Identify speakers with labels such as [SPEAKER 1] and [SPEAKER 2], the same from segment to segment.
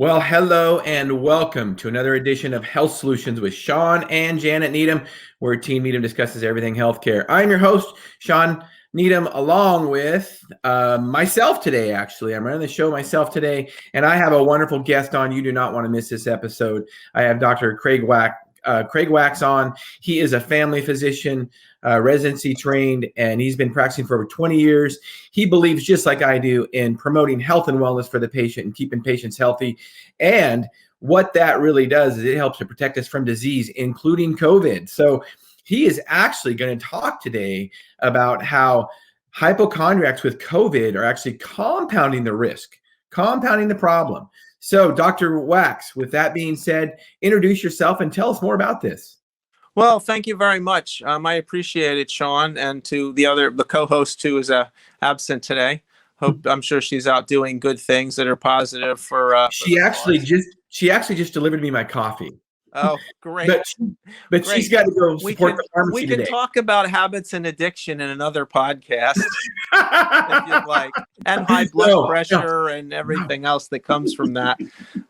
[SPEAKER 1] Well, hello and welcome to another edition of Health Solutions with Shawn and Janet Needham, where Team Needham discusses everything healthcare. I'm your host, Shawn Needham, along with myself today, actually. I'm running the show myself today, and I have a wonderful guest on. You do not want to miss this episode. I have Dr. Craig Wax on. He is a family physician, residency trained, and he's been practicing for over 20 years. He believes, just like I do, in promoting health and wellness for the patient and keeping patients healthy. And what that really does is it helps to protect us from disease, including COVID. So he is actually going to talk today about how hypochondriacs with COVID are actually compounding the risk, compounding the problem. So, Dr. Wax, with that being said, introduce yourself and tell us more about this.
[SPEAKER 2] Well, thank you very much. I appreciate it, Shawn, and to the co-host who is absent today. I'm sure she's out doing good things that are positive for.
[SPEAKER 1] She actually just delivered me my coffee.
[SPEAKER 2] Oh, great!
[SPEAKER 1] But
[SPEAKER 2] great.
[SPEAKER 1] She's got to go support the pharmacy
[SPEAKER 2] today. We can talk about habits and addiction in another podcast if you'd like, and high blood pressure and everything else that comes from that.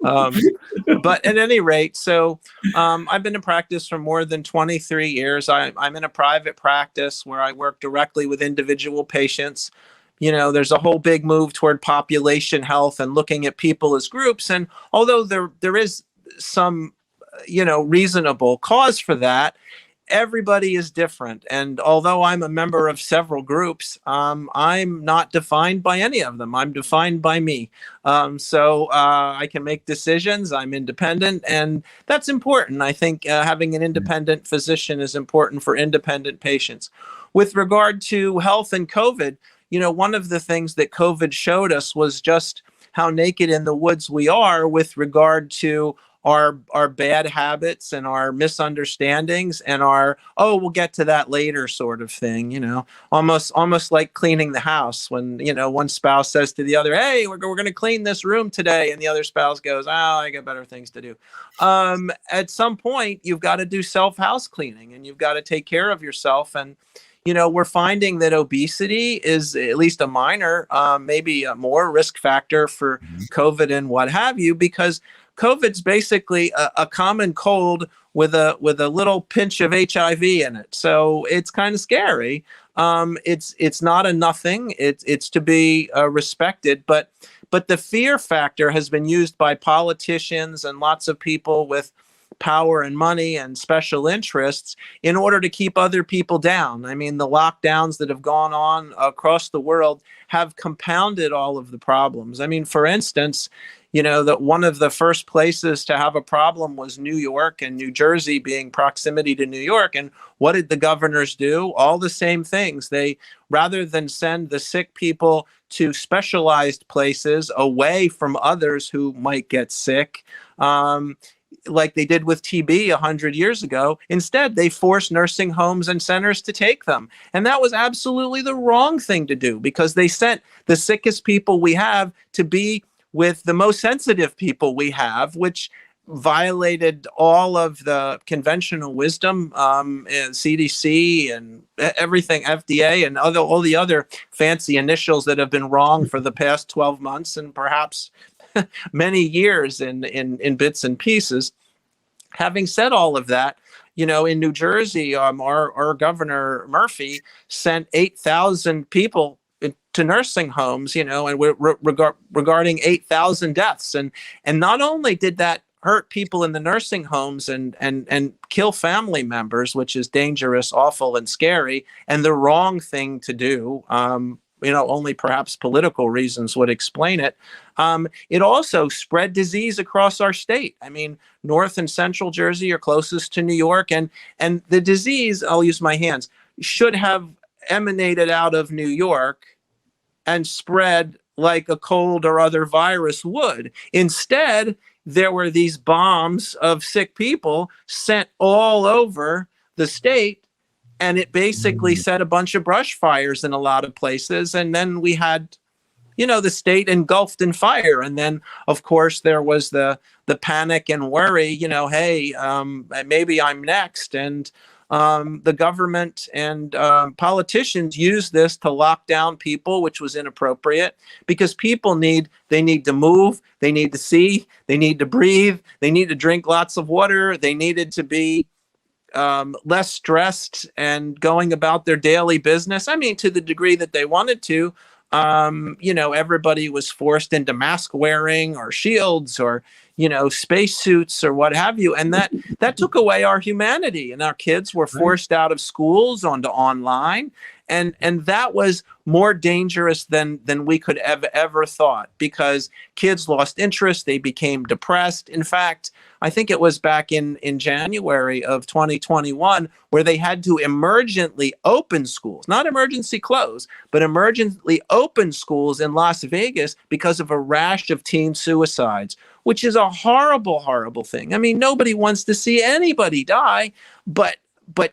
[SPEAKER 2] But at any rate, so I've been in practice for more than 23 years. I'm in a private practice where I work directly with individual patients. You know, there's a whole big move toward population health and looking at people as groups. And although there is some reasonable cause for that, everybody is different. And although I'm a member of several groups, I'm not defined by any of them. I'm defined by me. So I can make decisions. I'm independent, and that's important. I think having an independent physician is important for independent patients. With regard to health and COVID, one of the things that COVID showed us was just how naked in the woods we are with regard to our bad habits and our misunderstandings and our, we'll get to that later sort of thing, almost like cleaning the house when, one spouse says to the other, hey, we're going to clean this room today. And the other spouse goes, I got better things to do. At some point, you've got to do self-house cleaning and you've got to take care of yourself. And we're finding that obesity is at least a minor, maybe a more risk factor for COVID and what have you, because COVID's basically a common cold with a little pinch of HIV in it. So it's kind of scary. It's not a nothing. It's to be respected. But the fear factor has been used by politicians and lots of people with power and money and special interests in order to keep other people down. I mean, the lockdowns that have gone on across the world have compounded all of the problems. I mean, for instance, that one of the first places to have a problem was New York, and New Jersey being proximity to New York. And what did the governors do? All the same things. They, rather than send the sick people to specialized places away from others who might get sick, like they did with TB 100 years ago, instead they forced nursing homes and centers to take them. And that was absolutely the wrong thing to do, because they sent the sickest people we have to be with the most sensitive people we have, which violated all of the conventional wisdom, and CDC and everything, FDA and all the other fancy initials that have been wrong for the past 12 months and perhaps many years in bits and pieces. Having said all of that, in New Jersey, our Governor Murphy sent 8,000 people to nursing homes, and regarding 8,000 deaths. And not only did that hurt people in the nursing homes and kill family members, which is dangerous, awful, and scary, and the wrong thing to do, only perhaps political reasons would explain it. It also spread disease across our state. I mean, North and Central Jersey are closest to New York, and the disease, I'll use my hands, should have emanated out of New York and spread like a cold or other virus would. Instead, there were these bombs of sick people sent all over the state, and it basically set a bunch of brush fires in a lot of places. And then we had, the state engulfed in fire. And then, of course, there was the panic and worry, hey, maybe I'm next. And the government and politicians use this to lock down people, which was inappropriate, because people need to move, they need to see, they need to breathe, they need to drink lots of water, they needed to be less stressed and going about their daily business. I mean, to the degree that they wanted to. Everybody was forced into mask wearing or shields or, spacesuits or what have you. And that took away our humanity, and our kids were forced out of schools onto online. And that was more dangerous than we could ever thought, because kids lost interest. They became depressed. In fact, I think it was back in January of 2021 where they had to emergently open schools, not emergency close, but emergently open schools in Las Vegas because of a rash of teen suicides, which is a horrible, horrible thing. I mean, nobody wants to see anybody die, but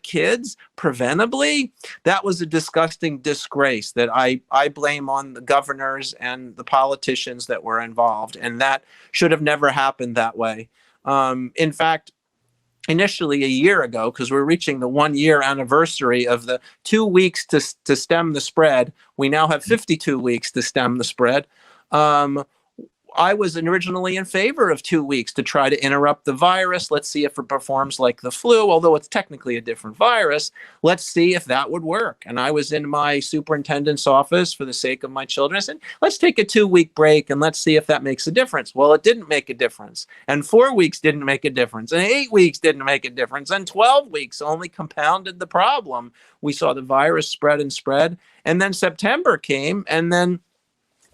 [SPEAKER 2] kids preventably, that was a disgusting disgrace that I blame on the governors and the politicians that were involved. And that should have never happened that way. In fact, initially a year ago, because we're reaching the 1 year anniversary of the 2 weeks to stem the spread, we now have 52 weeks to stem the spread. I was originally in favor of 2 weeks to try to interrupt the virus. Let's see if it performs like the flu, although it's technically a different virus. Let's see if that would work. And I was in my superintendent's office for the sake of my children. I said, let's take a 2-week break and let's see if that makes a difference. Well, it didn't make a difference. And 4 weeks didn't make a difference. And 8 weeks didn't make a difference. And 12 weeks only compounded the problem. We saw the virus spread and spread. And then September came, and then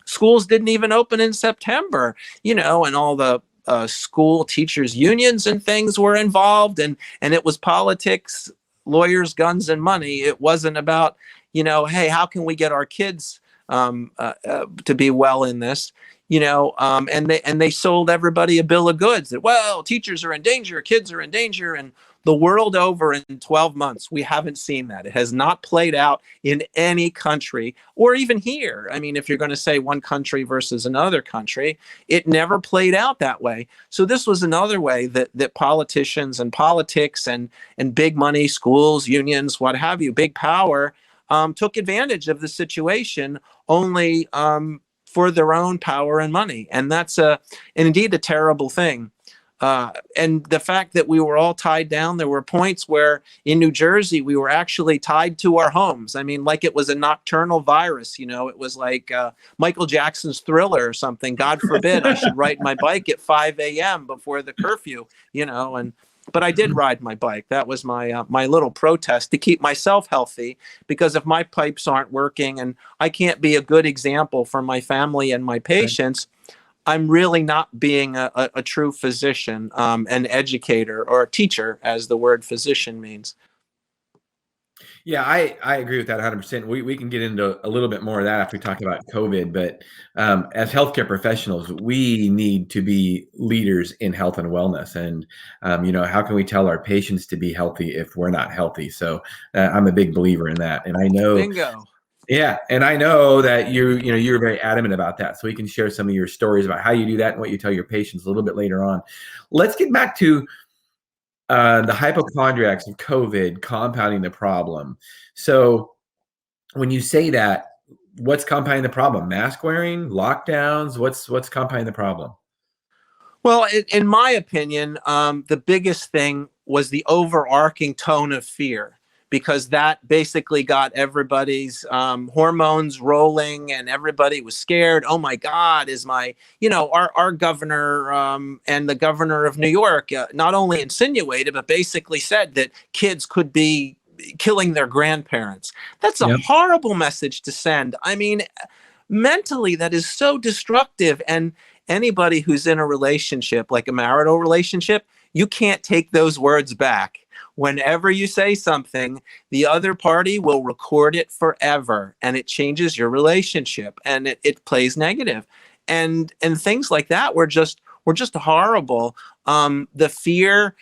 [SPEAKER 2] schools didn't even open in September, and all the school teachers unions and things were involved, and it was politics, lawyers, guns, and money. It wasn't about, hey, how can we get our kids to be well in this, and they sold everybody a bill of goods that, well, teachers are in danger, kids are in danger, and the world over in 12 months, we haven't seen that. It has not played out in any country, or even here. I mean, if you're going to say one country versus another country, it never played out that way. So this was another way that politicians and politics and big money, schools, unions, what have you, big power, took advantage of the situation only for their own power and money. And that's indeed a terrible thing. And the fact that we were all tied down, there were points where in New Jersey, we were actually tied to our homes. I mean, like it was a nocturnal virus, it was like Michael Jackson's Thriller or something. God forbid I should ride my bike at 5 a.m. before the curfew, but I did ride my bike. That was my little protest to keep myself healthy, because if my pipes aren't working and I can't be a good example for my family and my patients, I'm really not being a true physician, an educator, or a teacher, as the word physician means.
[SPEAKER 1] Yeah, I agree with that 100%. We can get into a little bit more of that after we talk about COVID. But as healthcare professionals, we need to be leaders in health and wellness. And, how can we tell our patients to be healthy if we're not healthy? So I'm a big believer in that. And I know.
[SPEAKER 2] Bingo.
[SPEAKER 1] Yeah, and I know that you're very adamant about that. So we can share some of your stories about how you do that and what you tell your patients a little bit later on. Let's get back to the hypochondriacs of COVID compounding the problem. So when you say that, what's compounding the problem? Mask wearing, lockdowns? What's compounding the problem?
[SPEAKER 2] Well, in my opinion, the biggest thing was the overarching tone of fear, because that basically got everybody's hormones rolling, and everybody was scared. Oh my God, is our governor and the governor of New York not only insinuated, but basically said that kids could be killing their grandparents. That's a horrible message to send. I mean, mentally, that is so destructive. And anybody who's in a relationship, like a marital relationship, you can't take those words back. Whenever you say something, the other party will record it forever, and it changes your relationship, and it plays negative. And things like that were just horrible. The fear,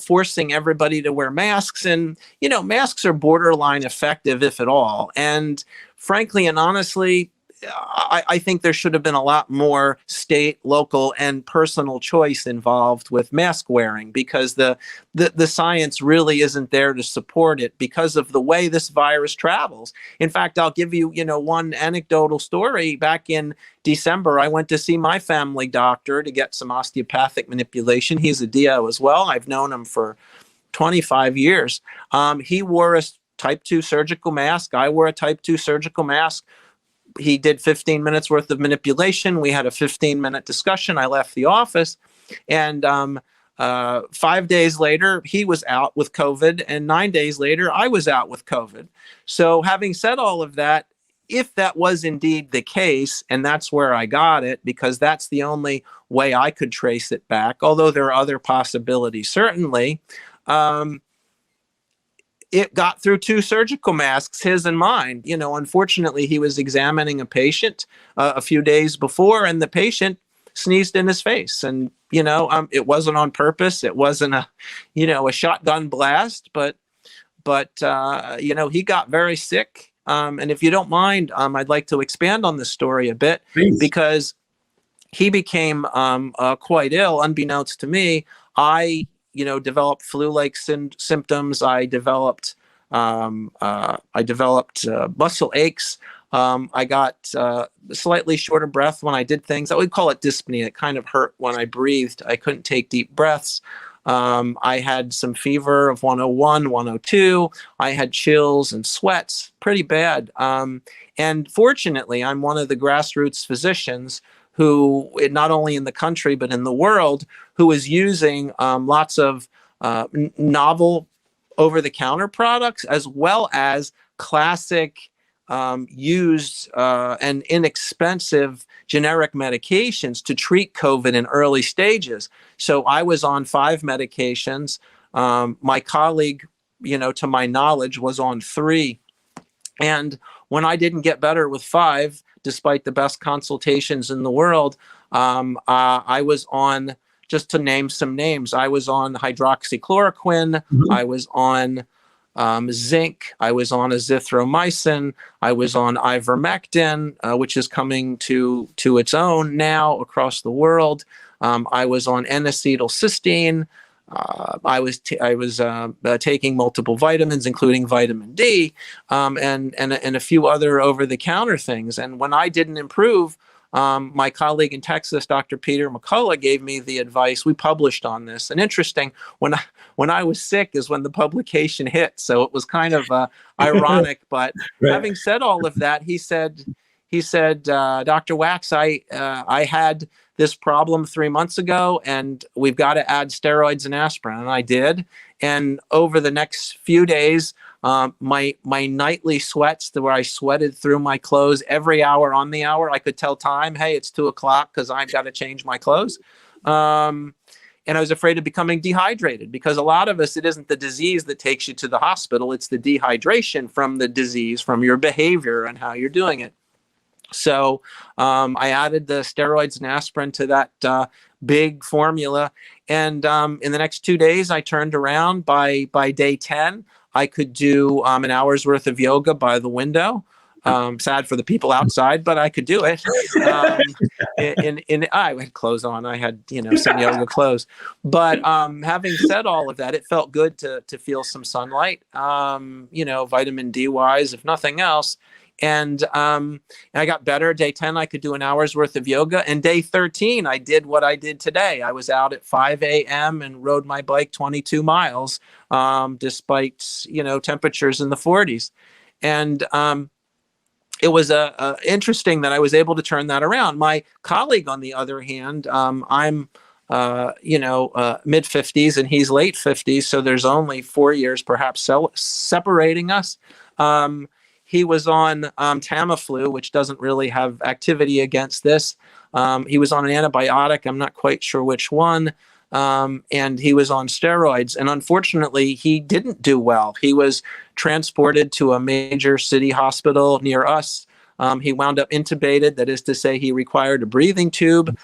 [SPEAKER 2] forcing everybody to wear masks, and, masks are borderline effective, if at all. And frankly and honestly, I think there should have been a lot more state, local, and personal choice involved with mask wearing, because the science really isn't there to support it because of the way this virus travels. In fact, I'll give you, one anecdotal story. Back in December, I went to see my family doctor to get some osteopathic manipulation. He's a DO as well. I've known him for 25 years. He wore a type 2 surgical mask. I wore a type 2 surgical mask. He did 15 minutes worth of manipulation. We had a 15-minute discussion. I left the office, and 5 days later, he was out with COVID, and 9 days later, I was out with COVID. So having said all of that, if that was indeed the case, and that's where I got it, because that's the only way I could trace it back, although there are other possibilities, certainly, it got through 2 surgical masks, his and mine. Unfortunately, he was examining a patient a few days before, and the patient sneezed in his face. And, it wasn't on purpose. It wasn't a shotgun blast, but he got very sick. And if you don't mind, I'd like to expand on this story a bit.
[SPEAKER 1] Please.
[SPEAKER 2] Because he became quite ill, unbeknownst to me. I developed flu-like symptoms. I developed muscle aches. I got slightly short of breath when I did things. I would call it dyspnea. It kind of hurt when I breathed. I couldn't take deep breaths. I had some fever of 101, 102. I had chills and sweats, pretty bad. And fortunately, I'm one of the grassroots physicians who, not only in the country, but in the world, who is using lots of novel over-the-counter products, as well as classic used and inexpensive generic medications to treat COVID in early stages. So I was on 5 medications. My colleague, to my knowledge, was on 3. And when I didn't get better with 5, despite the best consultations in the world, I was on, just to name some names, I was on hydroxychloroquine, I was on zinc, I was on azithromycin, I was on ivermectin, which is coming to its own now across the world. I was on N-acetylcysteine. I was taking multiple vitamins, including vitamin D, and a few other over-the-counter things. And when I didn't improve, my colleague in Texas, Dr. Peter McCullough, gave me the advice. We published on this. And interesting, when I was sick is when the publication hit. So it was kind of ironic. But right. Having said all of that, he said, Dr. Wax, I had this problem 3 months ago, and we've got to add steroids and aspirin. And I did. And over the next few days, my nightly sweats, where I sweated through my clothes every hour on the hour, I could tell time. Hey, it's 2:00 because I've got to change my clothes. And I was afraid of becoming dehydrated, because a lot of us, it isn't the disease that takes you to the hospital. It's the dehydration from the disease, from your behavior and how you're doing it. So I added the steroids and aspirin to that big formula. And in the next 2 days, I turned around. By day 10, I could do an hour's worth of yoga by the window. Sad for the people outside, but I could do it. I had clothes on. I had, some yoga clothes. But having said all of that, it felt good to feel some sunlight, vitamin D wise, if nothing else. And I got better. Day 10, I could do an hour's worth of yoga. And day 13, I did what I did today. I was out at 5 a.m. and rode my bike 22 miles, despite, temperatures in the 40s. And it was interesting that I was able to turn that around. My colleague, on the other hand, I'm mid 50s and he's late 50s. So there's only 4 years perhaps separating us. He was on Tamiflu, which doesn't really have activity against this. He was on an antibiotic. I'm not quite sure which one. And he was on steroids. And unfortunately, he didn't do well. He was transported to a major city hospital near us. He wound up intubated. That is to say, he required a breathing tube.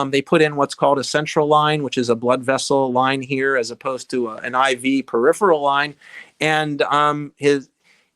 [SPEAKER 2] They put in what's called a central line, which is a blood vessel line here, as opposed to an IV peripheral line. And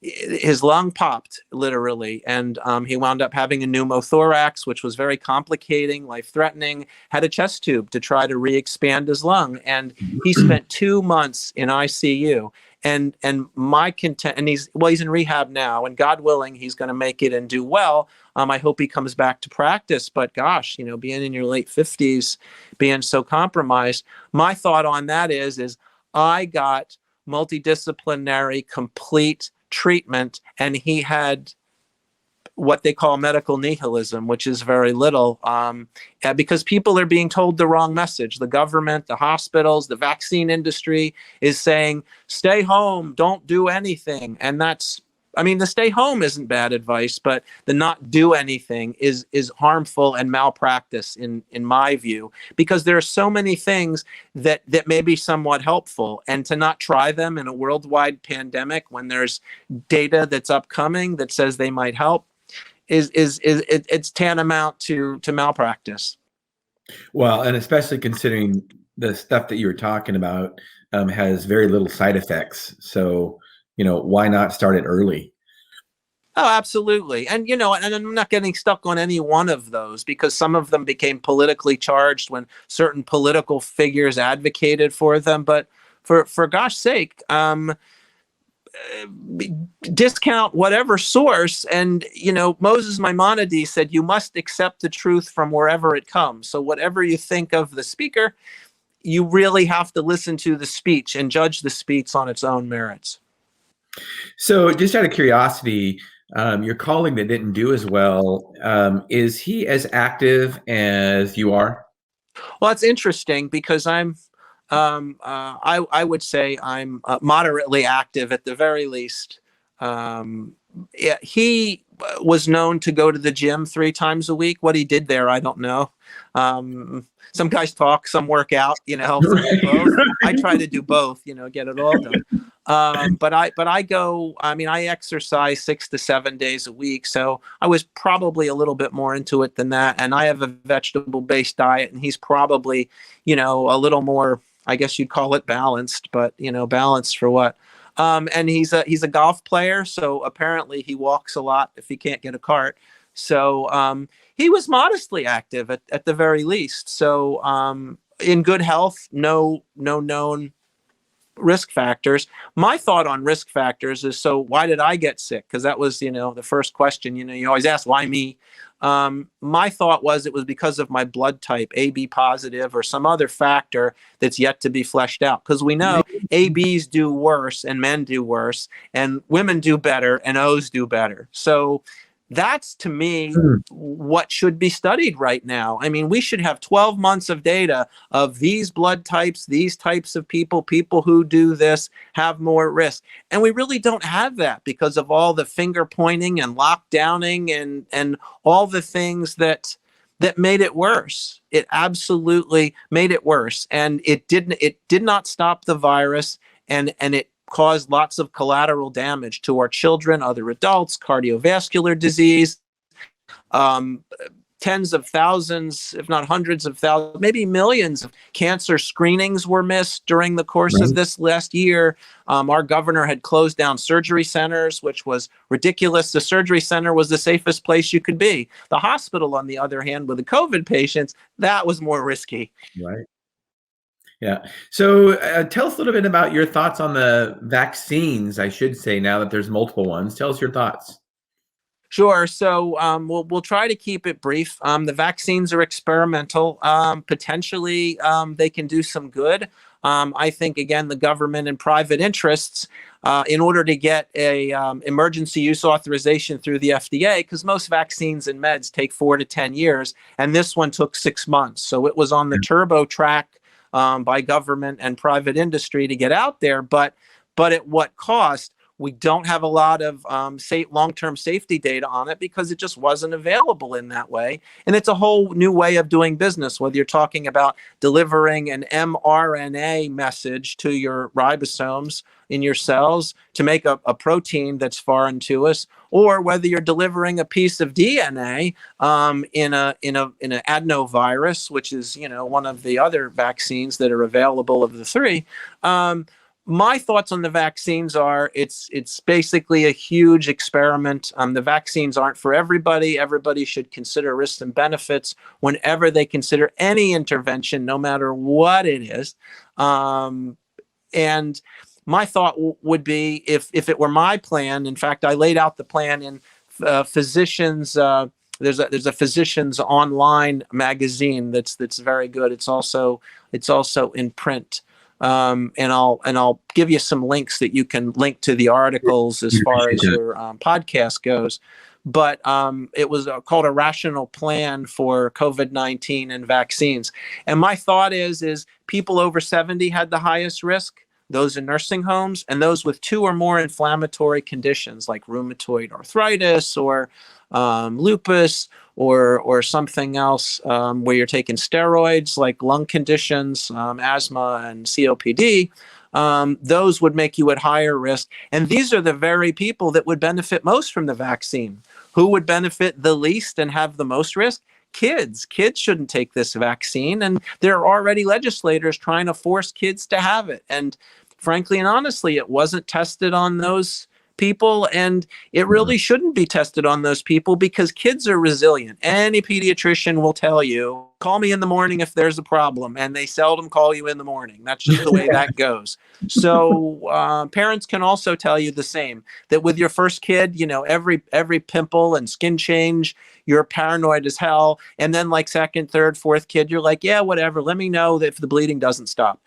[SPEAKER 2] his lung popped literally, and he wound up having a pneumothorax, which was very complicating, life-threatening. Had a chest tube to try to re-expand his lung, and he spent 2 months in ICU. And my content, and he's in rehab now, and God willing, he's going to make it and do well. I hope he comes back to practice. But gosh, being in your late 50s, being so compromised, my thought on that is I got multidisciplinary, complete treatment, and he had what they call medical nihilism, which is very little, because people are being told the wrong message. The government, the hospitals, the vaccine industry is saying, stay home, don't do anything. And the stay home isn't bad advice, but the not do anything is harmful and malpractice in my view, because there are so many things that may be somewhat helpful, and to not try them in a worldwide pandemic when there's data that's upcoming that says they might help it's tantamount to malpractice.
[SPEAKER 1] Well, and especially considering the stuff that you were talking about has very little side effects. So, why not start it early?
[SPEAKER 2] Oh, absolutely. And, and I'm not getting stuck on any one of those, because some of them became politically charged when certain political figures advocated for them. But for gosh sake, discount whatever source. And, Moses Maimonides said, you must accept the truth from wherever it comes. So whatever you think of the speaker, you really have to listen to the speech and judge the speech on its own merits.
[SPEAKER 1] So just out of curiosity, your colleague that didn't do as well, is he as active as you are?
[SPEAKER 2] Well, it's interesting because I would say I'm moderately active at the very least. He was known to go to the gym 3 times a week. What he did there, I don't know. Some guys talk, some work out, both. I try to do both, get it all done. But I go, I exercise 6 to 7 days a week. So I was probably a little bit more into it than that. And I have a vegetable-based diet, and he's probably, a little more, I guess you'd call it balanced, but balanced for what? And he's a golf player, so apparently he walks a lot if he can't get a cart. So he was modestly active at the very least. So in good health, no known risk factors. My thought on risk factors is, so why did I get sick? Because that was, the first question. You always ask, why me? My thought was it was because of my blood type, AB positive, or some other factor that's yet to be fleshed out. Because we know ABs do worse and men do worse, and women do better and Os do better. So that's, to me, what should be studied right now. We should have 12 months of data of these blood types, these types of people who do this have more risk. And we really don't have that because of all the finger pointing and lockdowning and all the things that made it worse. It absolutely made it worse. And it did not stop the virus, and it caused lots of collateral damage to our children, other adults, cardiovascular disease, tens of thousands, if not hundreds of thousands, maybe millions of cancer screenings were missed during the course of this last year. Our governor had closed down surgery centers, which was ridiculous. The surgery center was the safest place you could be. The hospital, on the other hand, with the COVID patients, that was more risky.
[SPEAKER 1] Right. Yeah. So tell us a little bit about your thoughts on the vaccines, I should say, now that there's multiple ones. Tell us your thoughts.
[SPEAKER 2] Sure. So we'll try to keep it brief. The vaccines are experimental. Potentially, they can do some good. I think, again, the government and private interests, in order to get a emergency use authorization through the FDA, because most vaccines and meds take 4 to 10 years, and this one took 6 months. So it was on the turbo track by government and private industry to get out there, but at what cost? We don't have a lot of long-term safety data on it because it just wasn't available in that way. And it's a whole new way of doing business, whether you're talking about delivering an mRNA message to your ribosomes in your cells to make a protein that's foreign to us, or whether you're delivering a piece of DNA in an adenovirus, which is one of the other vaccines that are available of the 3. my thoughts on the vaccines are it's basically a huge experiment. The vaccines aren't for everybody. Everybody should consider risks and benefits whenever they consider any intervention, no matter what it is. And my thought would be if it were my plan. In fact, I laid out the plan in physicians. There's a physicians online magazine that's very good. It's also in print. And I'll give you some links that you can link to the articles as far as your podcast goes. But it was called A Rational Plan for COVID-19 and Vaccines. And my thought is people over 70 had the highest risk, those in nursing homes, and those with 2 or more inflammatory conditions like rheumatoid arthritis or lupus or something else where you're taking steroids like lung conditions, asthma and COPD. Those would make you at higher risk. And these are the very people that would benefit most from the vaccine. Who would benefit the least and have the most risk? Kids. Kids shouldn't take this vaccine. And there are already legislators trying to force kids to have it. And frankly and honestly, it wasn't tested on those people, and it really shouldn't be tested on those people because kids are resilient. Any pediatrician will tell you, call me in the morning if there's a problem, and they seldom call you in the morning. That's just the way that goes. So parents can also tell you the same, that with your first kid, every pimple and skin change, you're paranoid as hell. And then like second, third, fourth kid, you're like, yeah, whatever. Let me know if the bleeding doesn't stop.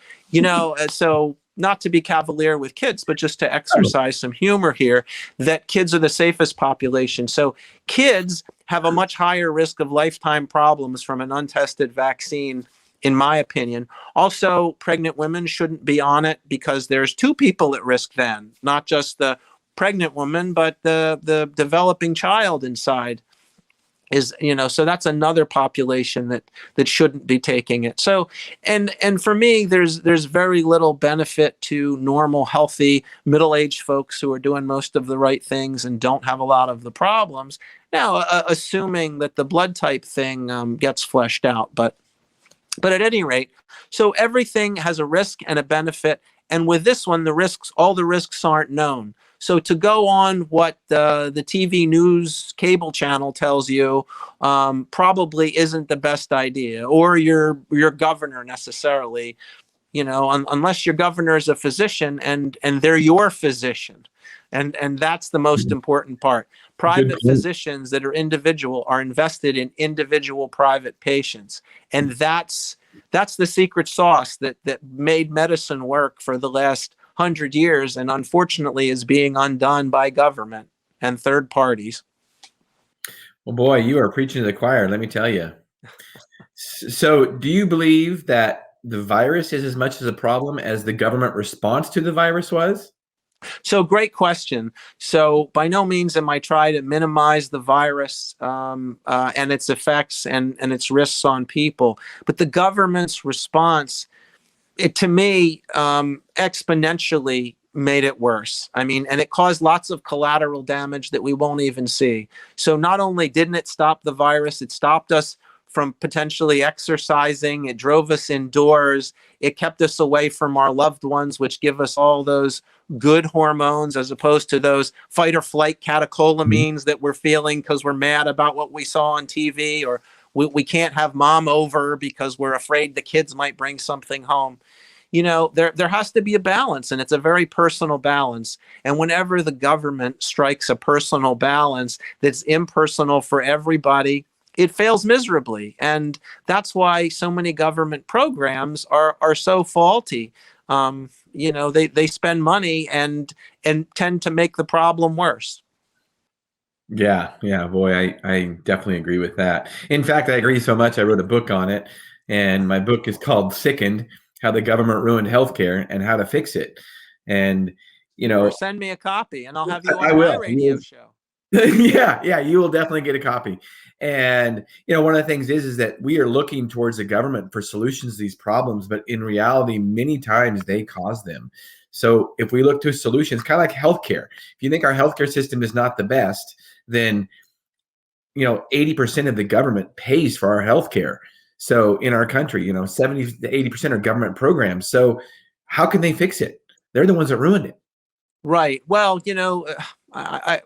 [SPEAKER 2] So not to be cavalier with kids, but just to exercise some humor here, that kids are the safest population. So kids have a much higher risk of lifetime problems from an untested vaccine, in my opinion. Also, pregnant women shouldn't be on it because there's 2 people at risk then, not just the pregnant woman, but the developing child inside. So that's another population that shouldn't be taking it. So, and for me, there's very little benefit to normal, healthy, middle-aged folks who are doing most of the right things and don't have a lot of the problems. Now, assuming that the blood type thing gets fleshed out, but at any rate, so everything has a risk and a benefit. And with this one, all the risks aren't known. So to go on what the TV news cable channel tells you probably isn't the best idea, or your governor necessarily, unless your governor is a physician and they're your physician. And that's the most important part. Private physicians that are individual are invested in individual private patients. And that's the secret sauce that made medicine work for the last 100 years, and unfortunately is being undone by government and third parties.
[SPEAKER 1] Well, boy, you are preaching to the choir, let me tell you. So do you believe that the virus is as much as a problem as the government response to the virus was?
[SPEAKER 2] So great question. So by no means am I trying to minimize the virus and its effects and its risks on people, but the government's response, to me, exponentially made it worse. I mean, and it caused lots of collateral damage that we won't even see. So not only didn't it stop the virus, it stopped us from potentially exercising. It drove us indoors. It kept us away from our loved ones, which give us all those good hormones as opposed to those fight or flight catecholamines that we're feeling because we're mad about what we saw on TV, or we can't have mom over because we're afraid the kids might bring something home. There has to be a balance, and it's a very personal balance. And whenever the government strikes a personal balance that's impersonal for everybody, it fails miserably. And that's why so many government programs are so faulty. They spend money and tend to make the problem worse.
[SPEAKER 1] Yeah, boy, I definitely agree with that. In fact, I agree so much, I wrote a book on it, and my book is called Sickened: How the Government Ruined Healthcare and How to Fix It. And,
[SPEAKER 2] or send me a copy and I'll have you on my radio show.
[SPEAKER 1] Yeah, you will definitely get a copy. And, one of the things is that we are looking towards the government for solutions to these problems, but in reality, many times they cause them. So if we look to solutions, kind of like healthcare, if you think our healthcare system is not the best, then 80% of the government pays for our healthcare. So in our country, 70 to 80% are government programs. So how can they fix it? They're the ones that ruined it.
[SPEAKER 2] Right. Well, I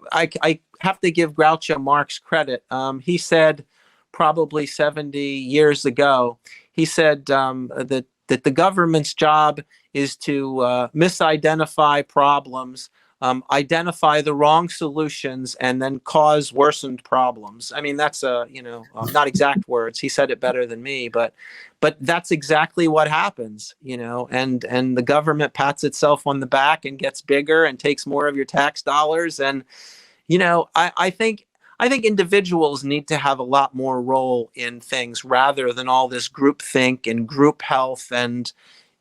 [SPEAKER 2] have to give Groucho Marx credit. He said probably 70 years ago, he said that the government's job is to misidentify problems, identify the wrong solutions, and then cause worsened problems. I mean, that's not exact words. He said it better than me, but that's exactly what happens, and the government pats itself on the back and gets bigger and takes more of your tax dollars. And, I think individuals need to have a lot more role in things rather than all this group think and group health. And,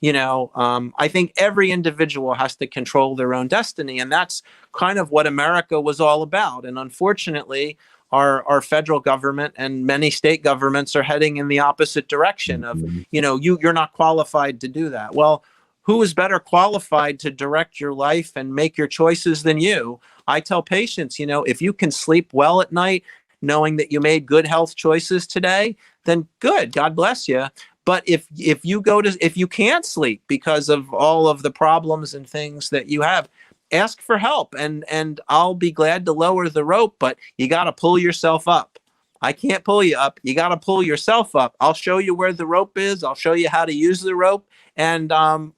[SPEAKER 2] I think every individual has to control their own destiny. And that's kind of what America was all about. And unfortunately, our federal government and many state governments are heading in the opposite direction of, you're not qualified to do that. Well, who is better qualified to direct your life and make your choices than you? I tell patients, if you can sleep well at night, knowing that you made good health choices today, then good, God bless you. But if you can't sleep because of all of the problems and things that you have, ask for help, and I'll be glad to lower the rope, but you got to pull yourself up. I can't pull you up. You got to pull yourself up. I'll show you where the rope is. I'll show you how to use the rope. And, I'll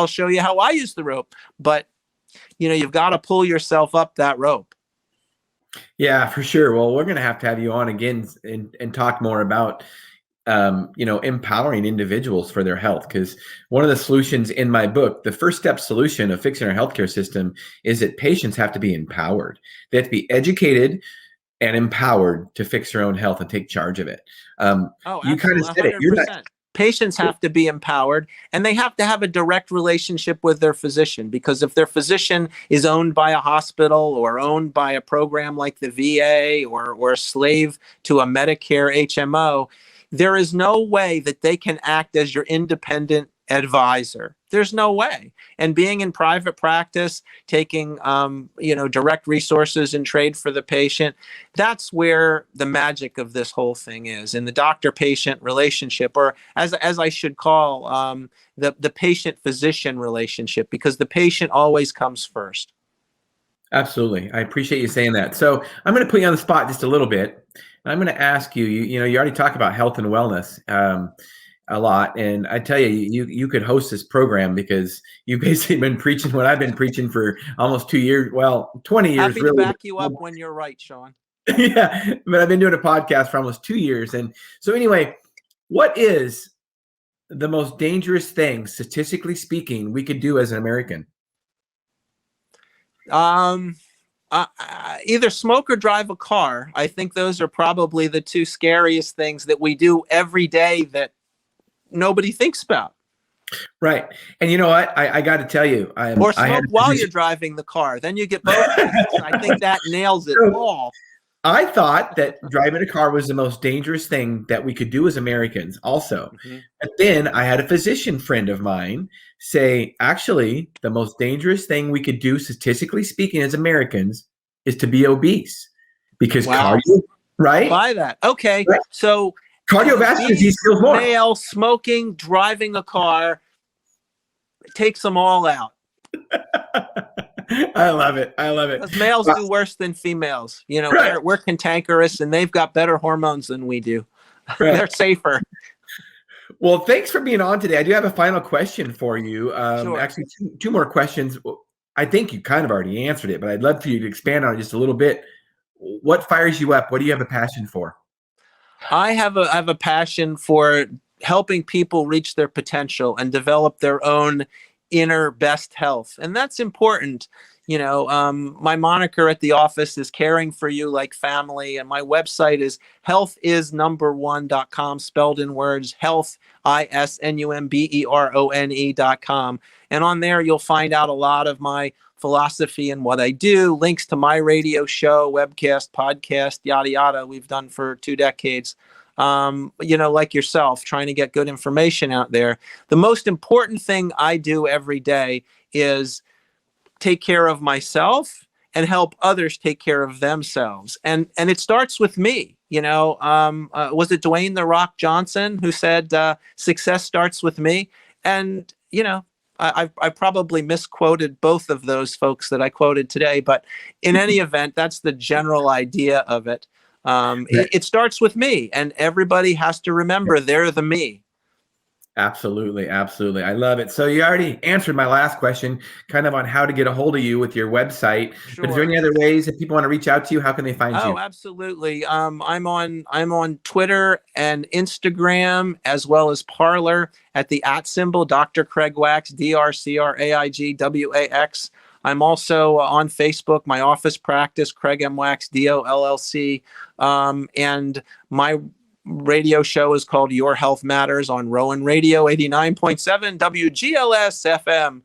[SPEAKER 2] show you how I use the rope, but you've got to pull yourself up that rope.
[SPEAKER 1] Yeah, for sure. Well, we're going to have you on again and talk more about, empowering individuals for their health. Because one of the solutions in my book, the first step solution of fixing our healthcare system, is that patients have to be empowered. They have to be educated and empowered to fix their own health and take charge of it. You kind of said it. You're not.
[SPEAKER 2] Patients have to be empowered, and they have to have a direct relationship with their physician, because if their physician is owned by a hospital or owned by a program like the VA or a slave to a Medicare HMO, there is no way that they can act as your independent advisor. There's no way. And being in private practice, taking direct resources in trade for the patient, that's where the magic of this whole thing is, in the doctor-patient relationship, or as I should call the patient-physician relationship, because the patient always comes first.
[SPEAKER 1] Absolutely. I appreciate you saying that. So I'm going to put you on the spot just a little bit. I'm going to ask you, you already talk about health and wellness a lot. And I tell you could host this program, because you've basically been preaching what I've been preaching for almost 2 years. Well, 20 years.
[SPEAKER 2] Happy to back you up when you're right, Shawn.
[SPEAKER 1] Yeah, but I've been doing a podcast for almost 2 years. And so anyway, what is the most dangerous thing, statistically speaking, we could do as an American?
[SPEAKER 2] Either smoke or drive a car. I think those are probably the two scariest things that we do every day that nobody thinks about.
[SPEAKER 1] Right. And you know what? I got to tell you,
[SPEAKER 2] or smoke while you're driving the car. Then you get both. I think that nails it all.
[SPEAKER 1] I thought that driving a car was the most dangerous thing that we could do as Americans also. Mm-hmm. But then I had a physician friend of mine say, actually, the most dangerous thing we could do, statistically speaking, as Americans, is to be obese. Because cardio, right?
[SPEAKER 2] Buy that. Okay. Right. So
[SPEAKER 1] cardiovascular disease kills more.
[SPEAKER 2] Male, smoking, driving a car, it takes them all out.
[SPEAKER 1] I love it.
[SPEAKER 2] Because males do worse than females. Right. We're cantankerous, and they've got better hormones than we do. Right. They're safer.
[SPEAKER 1] Well, thanks for being on today. I do have a final question for you.
[SPEAKER 2] Sure.
[SPEAKER 1] Actually, two more questions. I think you kind of already answered it, but I'd love for you to expand on it just a little bit. What fires you up? What do you have a passion for?
[SPEAKER 2] I have a passion for helping people reach their potential and develop their own inner best health. And that's important. My moniker at the office is caring for you like family. And my website is healthisnumber1.com, spelled in words, health, ISNUMBERONE.com. And on there, you'll find out a lot of my philosophy and what I do, links to my radio show, webcast, podcast, yada, yada, we've done for 2 decades. Like yourself, trying to get good information out there. The most important thing I do every day is take care of myself and help others take care of themselves. And it starts with me. Was it Dwayne "The Rock" Johnson who said, success starts with me? And, I probably misquoted both of those folks that I quoted today, but in any event, that's the general idea of it. It starts with me, and everybody has to remember they're the me.
[SPEAKER 1] Absolutely. Absolutely. I love it. So you already answered my last question kind of on how to get a hold of you with your website.
[SPEAKER 2] Sure.
[SPEAKER 1] But is there any other ways if people want to reach out to you, how can they find you?
[SPEAKER 2] Oh, absolutely. I'm on Twitter and Instagram as well as Parler at the @ Dr. Craig Wax, DrCraigWax. I'm also on Facebook, my office practice, Craig M. Wax, DOLLC. And my radio show is called Your Health Matters on Rowan Radio 89.7 WGLS FM.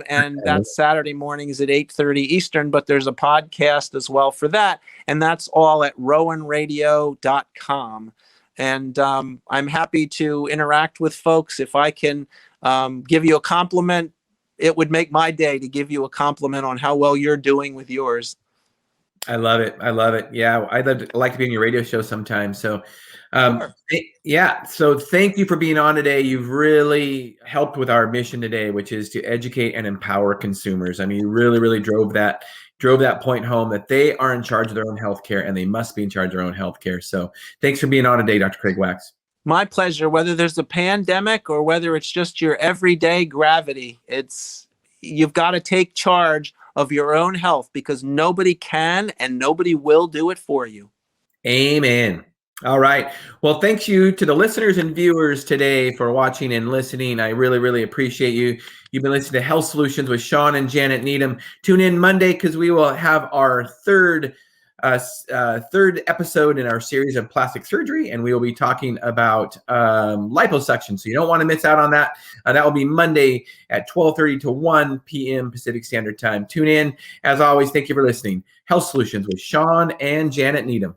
[SPEAKER 2] And that's Saturday mornings at 8:30 Eastern, but there's a podcast as well for that. And that's all at rowanradio.com. And I'm happy to interact with folks. If I can give you a compliment, it would make my day to give you a compliment on how well you're doing with yours.
[SPEAKER 1] I love it. I love it. Yeah. I'd like to be on your radio show sometime. So,
[SPEAKER 2] Sure.
[SPEAKER 1] yeah. So thank you for being on today. You've really helped with our mission today, which is to educate and empower consumers. I mean, you really, really drove that point home that they are in charge of their own healthcare and they must be in charge of their own healthcare. So thanks for being on today, Dr. Craig Wax.
[SPEAKER 2] My pleasure. Whether there's a pandemic or whether it's just your everyday gravity, you've got to take charge of your own health because nobody can and nobody will do it for you.
[SPEAKER 1] Amen. All right. Well, thanks you to the listeners and viewers today for watching and listening. I really, really appreciate you. You've been listening to Health Solutions with Shawn and Janet Needham. Tune in Monday because we will have our third episode in our series of plastic surgery, and we will be talking about liposuction. So you don't want to miss out on that. That will be Monday at 12:30 to 1 p.m. Pacific Standard Time. Tune in. As always, thank you for listening. Health Solutions with Shawn and Janet Needham.